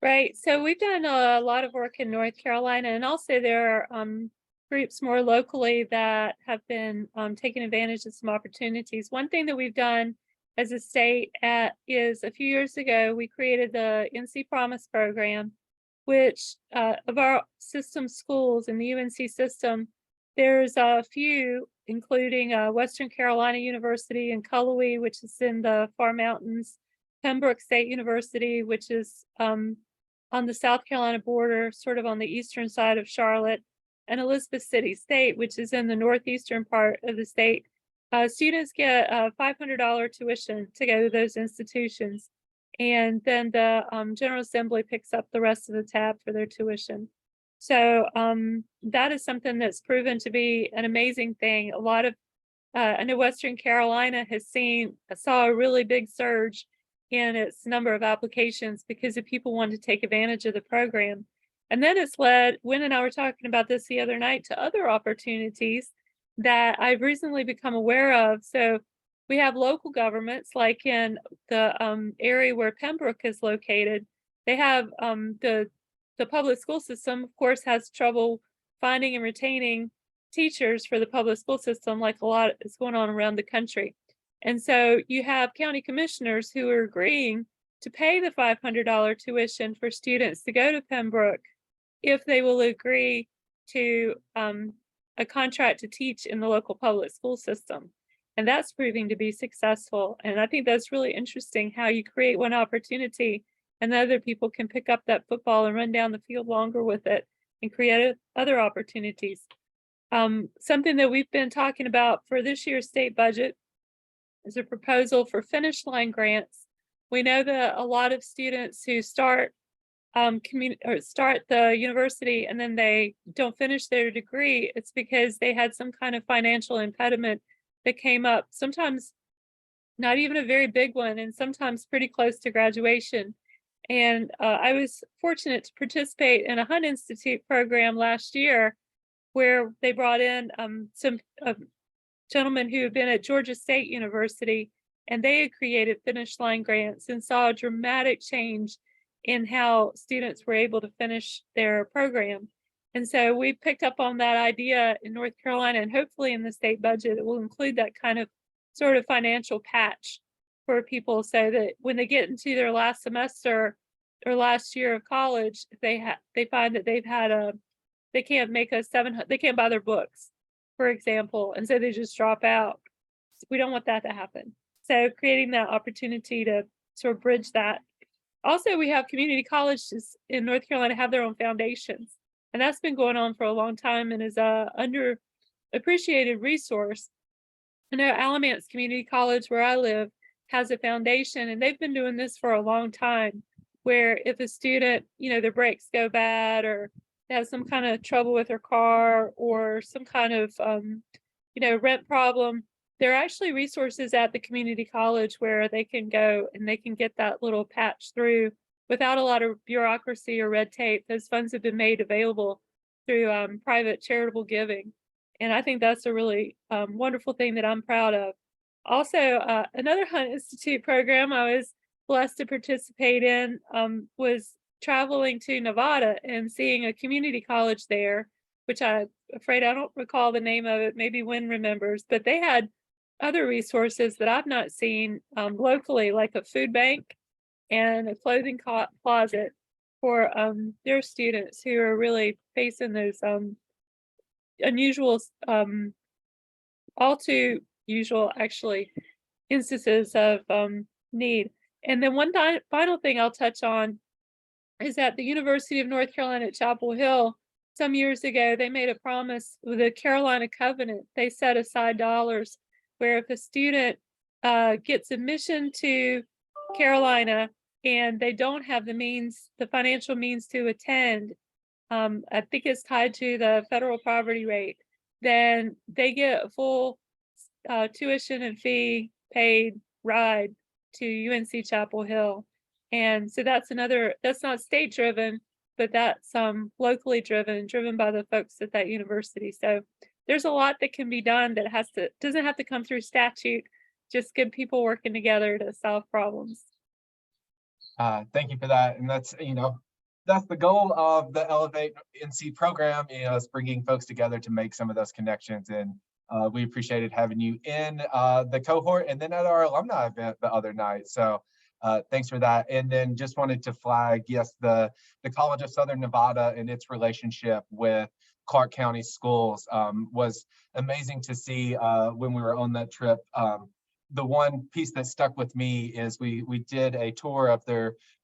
Right. So we've done a lot of work in North Carolina, and also there are groups more locally that have been taking advantage of some opportunities. One thing that we've done as a state is a few years ago, we created the NC Promise program, which of our system schools in the UNC system, there's a few, including Western Carolina University in Cullowhee, which is in the Far Mountains, Pembroke State University, which is on the South Carolina border, sort of on the eastern side of Charlotte, and Elizabeth City State, which is in the northeastern part of the state. Students get a $500 tuition to go to those institutions. And then the General Assembly picks up the rest of the tab for their tuition. So that is something that's proven to be an amazing thing. A lot of, I know Western Carolina saw a really big surge in its number of applications because of people wanting to take advantage of the program. And then it's led, Wynn and I were talking about this the other night, to other opportunities that I've recently become aware of. So we have local governments, like in the area where Pembroke is located. They have the public school system, of course, has trouble finding and retaining teachers for the public school system, like a lot is going on around the country. And so you have county commissioners who are agreeing to pay the $500 tuition for students to go to Pembroke if they will agree to a contract to teach in the local public school system. And that's proving to be successful. And I think that's really interesting how you create one opportunity and other people can pick up that football and run down the field longer with it and create other opportunities. Something that we've been talking about for this year's state budget is a proposal for finish line grants. We know that a lot of students who start the university and then they don't finish their degree, it's because they had some kind of financial impediment that came up, sometimes not even a very big one, and sometimes pretty close to graduation. And I was fortunate to participate in a Hunt Institute program last year where they brought in some gentlemen who have been at Georgia State University, and they had created finish line grants and saw a dramatic change in how students were able to finish their program. And so we picked up on that idea in North Carolina, and hopefully in the state budget, it will include that kind of sort of financial patch for people so that when they get into their last semester or last year of college, they find that they can't make they can't buy their books, for example, and so they just drop out. We don't want that to happen. So creating that opportunity to sort of bridge that. Also, we have community colleges in North Carolina have their own foundations, and that's been going on for a long time and is a underappreciated resource. I know Alamance Community College, where I live, has a foundation, and they've been doing this for a long time, where if a student, their brakes go bad or they have some kind of trouble with their car or some kind of, rent problem, there are actually resources at the community college where they can go and they can get that little patch through without a lot of bureaucracy or red tape. Those funds have been made available through private charitable giving. And I think that's a really wonderful thing that I'm proud of. Also, another Hunt Institute program I was blessed to participate in was traveling to Nevada and seeing a community college there, which I'm afraid I don't recall the name of it. Maybe Wynn remembers, but they had other resources that I've not seen locally, like a food bank and a clothing closet for their students who are really facing those unusual, all too usual actually, instances of need. And then one final thing I'll touch on is at the University of North Carolina at Chapel Hill, some years ago, they made a promise with the Carolina Covenant. They set aside dollars where if a student gets admission to Carolina and they don't have the financial means to attend, I think it's tied to the federal poverty rate, then they get a full tuition and fee paid ride to UNC Chapel Hill. And so that's not state driven, but that's locally driven by the folks at that university. So there's a lot that can be done that doesn't have to come through statute, just good people working together to solve problems. Thank you for that. And that's the goal of the Elevate NC program, is bringing folks together to make some of those connections. And we appreciated having you in the cohort and then at our alumni event the other night. So thanks for that. And then just wanted to flag, yes, the College of Southern Nevada and its relationship with Clark County schools was amazing to see when we were on that trip. The one piece that stuck with me is we did a tour of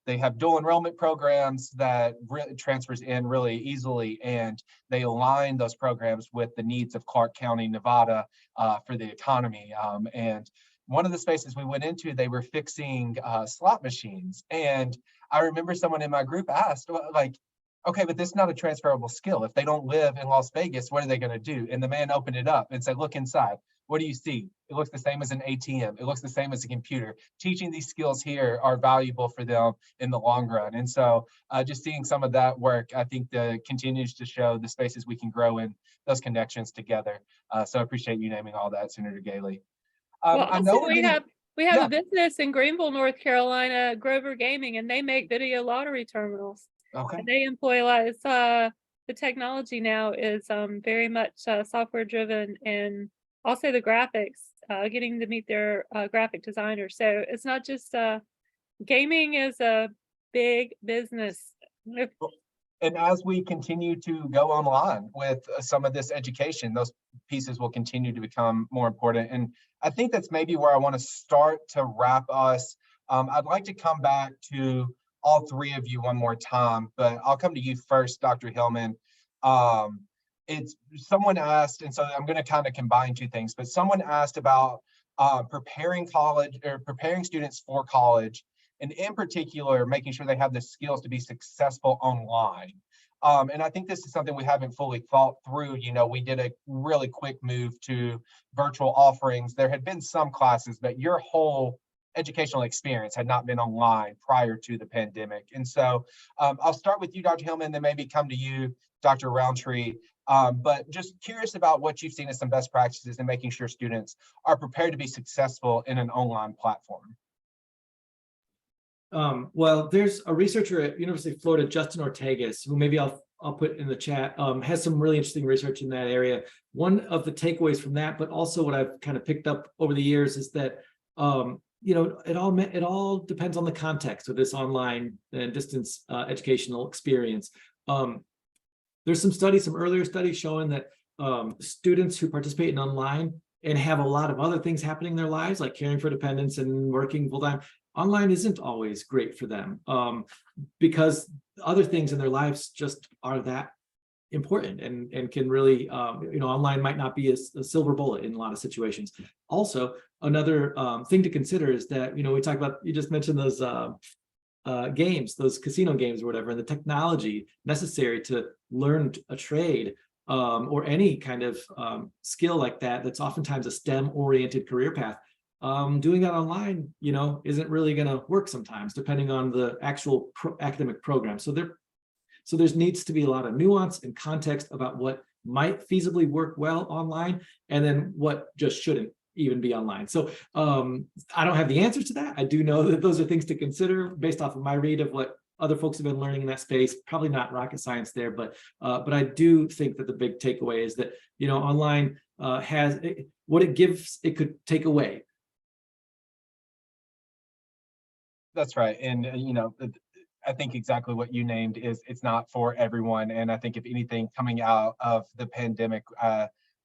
they have dual enrollment programs that transfers in really easily, and they align those programs with the needs of Clark County, Nevada for the economy. And one of the spaces we went into, they were fixing slot machines. And I remember someone in my group asked, like, okay, but this is not a transferable skill. If they don't live in Las Vegas, what are they going to do? And the man opened it up and said, look inside. What do you see? It looks the same as an ATM. It looks the same as a computer. Teaching these skills here are valuable for them in the long run. And so just seeing some of that work, I think continues to show the spaces we can grow in, those connections together. So I appreciate you naming all that, Senator Gailey. Well, I also know we're we getting, have yeah. a business in Greenville, North Carolina, Grover Gaming, and they make video lottery terminals. Okay. And they employ a lot. It's the technology now is very much software driven, and also the graphics, getting to meet their graphic designers. So it's not just gaming is a big business. And as we continue to go online with some of this education, those pieces will continue to become more important. And I think that's maybe where I want to start to wrap us. I'd like to come back to all three of you one more time, but I'll come to you first, Dr. Hillman. It's someone asked, and so I'm going to kind of combine two things, but someone asked about preparing students for college, and in particular, making sure they have the skills to be successful online. And I think this is something we haven't fully thought through. You know, we did a really quick move to virtual offerings. There had been some classes, but your whole educational experience had not been online prior to the pandemic. And so I'll start with you, Dr. Hillman, then maybe come to you, Dr. Roundtree. But just curious about what you've seen as some best practices in making sure students are prepared to be successful in an online platform. Well, there's a researcher at University of Florida, Justin Ortegas, who maybe I'll put in the chat, has some really interesting research in that area. One of the takeaways from that, but also what I've kind of picked up over the years, is that you know, it all depends on the context of this online and distance educational experience. There's some studies, some earlier studies showing that students who participate in online and have a lot of other things happening in their lives, like caring for dependents and working full-time, online isn't always great for them because other things in their lives just are that important and can really, you know, online might not be a silver bullet in a lot of situations. Also, another thing to consider is that, you know, we talk about, you just mentioned those games, those casino games or whatever, and the technology necessary to learn a trade or any kind of skill like that, that's oftentimes a STEM-oriented career path. Doing that online, you know, isn't really going to work sometimes, depending on the actual academic program. So there needs to be a lot of nuance and context about what might feasibly work well online, and then what just shouldn't even be online. So I don't have the answers to that. I do know that those are things to consider based off of my read of what other folks have been learning in that space. Probably not rocket science there, but I do think that the big takeaway is that, you know, online has what it gives, it could take away. That's right. And, you know, I think exactly what you named is it's not for everyone. And I think if anything, coming out of the pandemic,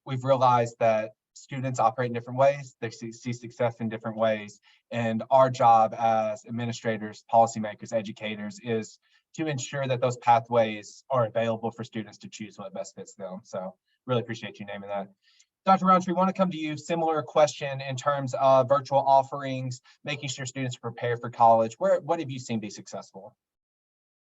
we've realized that students operate in different ways. They see success in different ways. And our job as administrators, policymakers, educators is to ensure that those pathways are available for students to choose what best fits them. So really appreciate you naming that. Dr. Roundtree, want to come to you. Similar question in terms of virtual offerings, making sure students are prepared for college. What have you seen be successful?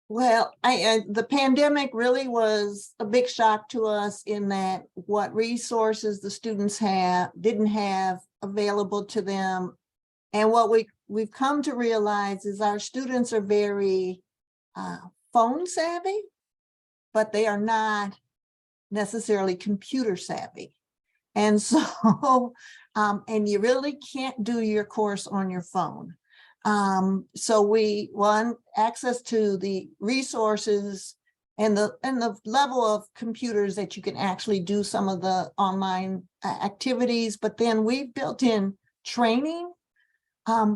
Well, the pandemic really was a big shock to us in that what resources the students didn't have available to them. And what we've come to realize is our students are very phone savvy, but they are not necessarily computer savvy. And so, and you really can't do your course on your phone. So we want access to the resources and the level of computers that you can actually do some of the online activities, but then we built in training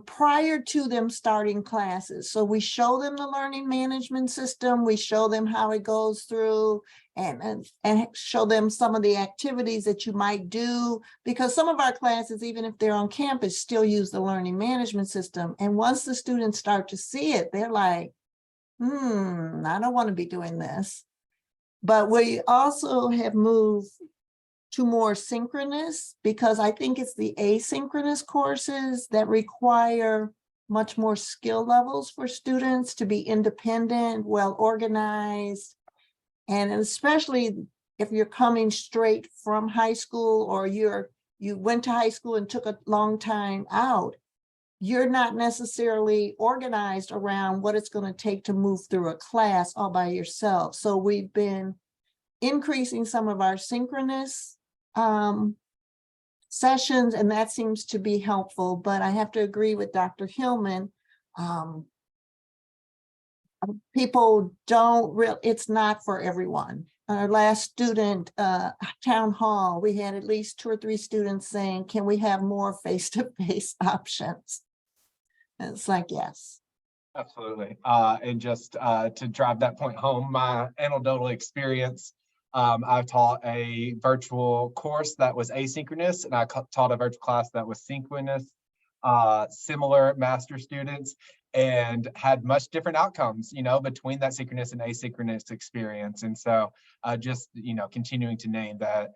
prior to them starting classes. So we show them the learning management system, we show them how it goes through, and show them some of the activities that you might do, because some of our classes, even if they're on campus, still use the learning management system. And once the students start to see it, they're like, I don't want to be doing this. But we also have moved to more synchronous, because I think it's the asynchronous courses that require much more skill levels for students to be independent, well organized. And especially if you're coming straight from high school, or you went to high school and took a long time out, you're not necessarily organized around what it's going to take to move through a class all by yourself. So we've been increasing some of our synchronous sessions, and that seems to be helpful, but I have to agree with Dr. Hillman. People don't really, it's not for everyone. Our last student town hall, we had at least 2 or 3 students saying, can we have more face-to-face options? And it's like, yes. Absolutely. And just to drive that point home, my anecdotal experience, I've taught a virtual course that was asynchronous, and I taught a virtual class that was synchronous, similar master students, and had much different outcomes, between that synchronous and asynchronous experience. And so just, continuing to name that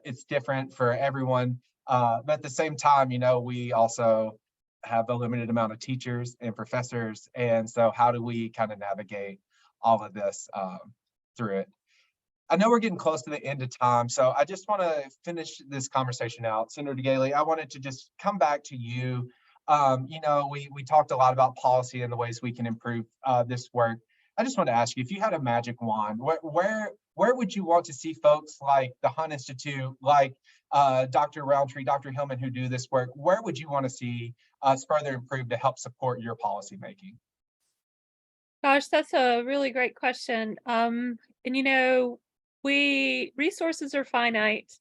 it's different for everyone. But at the same time, we also have a limited amount of teachers and professors. And so how do we kind of navigate all of this through it? I know we're getting close to the end of time, so I just want to finish this conversation out. Senator Gailey, I wanted to just come back to you. We talked a lot about policy and the ways we can improve this work. I just want to ask you, if you had a magic wand, where would you want to see folks like the Hunt Institute, like Dr. Roundtree, Dr. Hillman, who do this work, where would you want to see us further improve to help support your policy making? Gosh, that's a really great question. And resources are finite,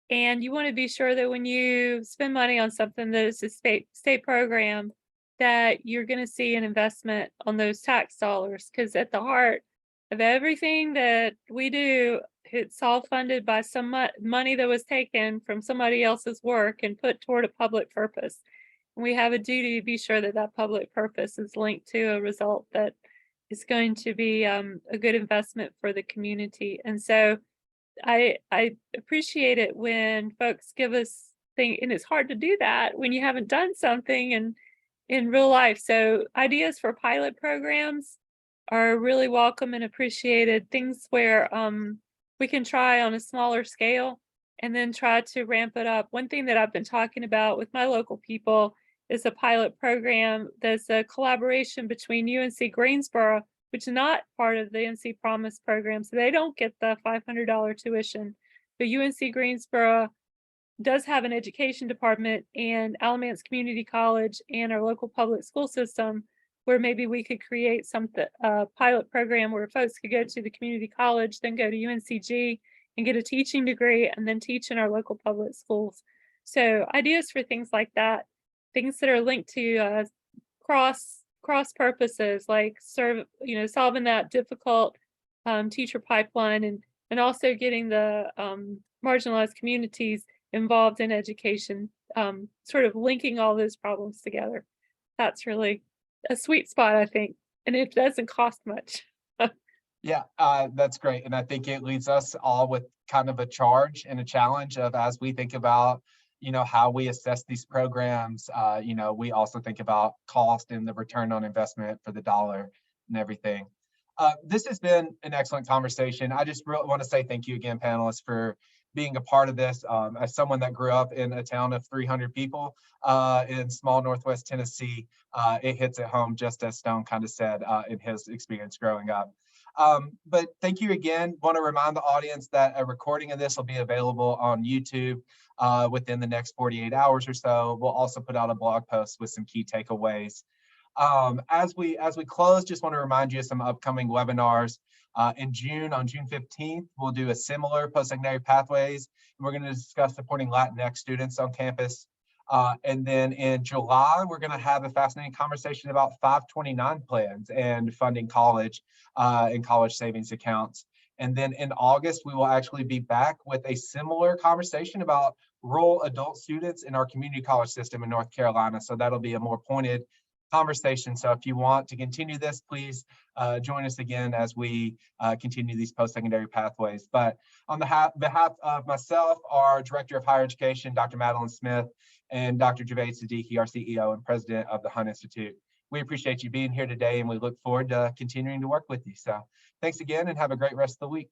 and you want to be sure that when you spend money on something that is a state program, that you're going to see an investment on those tax dollars, because at the heart of everything that we do, it's all funded by some money that was taken from somebody else's work and put toward a public purpose. And we have a duty to be sure that that public purpose is linked to a result that is going to be a good investment for the community. And so I appreciate it when folks give us things, and it's hard to do that when you haven't done something in real life. So ideas for pilot programs are really welcome and appreciated. Things where we can try on a smaller scale and then try to ramp it up. One thing that I've been talking about with my local people is a pilot program. There's a collaboration between UNC Greensboro, which is not part of the NC Promise program, so they don't get the $500 tuition. But UNC Greensboro does have an education department, and Alamance Community College and our local public school system, where maybe we could create something, pilot program where folks could go to the community college, then go to UNCG and get a teaching degree, and then teach in our local public schools. So ideas for things like that, things that are linked to cross purposes, like solving that difficult teacher pipeline, and also getting the marginalized communities involved in education, sort of linking all those problems together. That's really a sweet spot, I think, and it doesn't cost much. Yeah, that's great. And I think it leaves us all with kind of a charge and a challenge of, as we think about, how we assess these programs, we also think about cost and the return on investment for the dollar and everything. This has been an excellent conversation. I just really want to say thank you again, panelists, for being a part of this. As someone that grew up in a town of 300 people in small Northwest Tennessee, it hits at home, just as Stone kind of said in his experience growing up. But thank you again. Want to remind the audience that a recording of this will be available on YouTube within the next 48 hours or so. We'll also put out a blog post with some key takeaways. As we close, just want to remind you of some upcoming webinars. In June, on June 15th, we'll do a similar post-secondary pathways. We're going to discuss supporting Latinx students on campus. And then in July, we're going to have a fascinating conversation about 529 plans and funding college and college savings accounts. And then in August, we will actually be back with a similar conversation about rural adult students in our community college system in North Carolina. So that'll be a more pointed conversation. So if you want to continue this, please join us again as we continue these post-secondary pathways. But on behalf of myself, our Director of Higher Education, Dr. Madeline Smith, and Dr. Javed Siddiqui, our CEO and President of the Hunt Institute, we appreciate you being here today, and we look forward to continuing to work with you. So thanks again, and have a great rest of the week.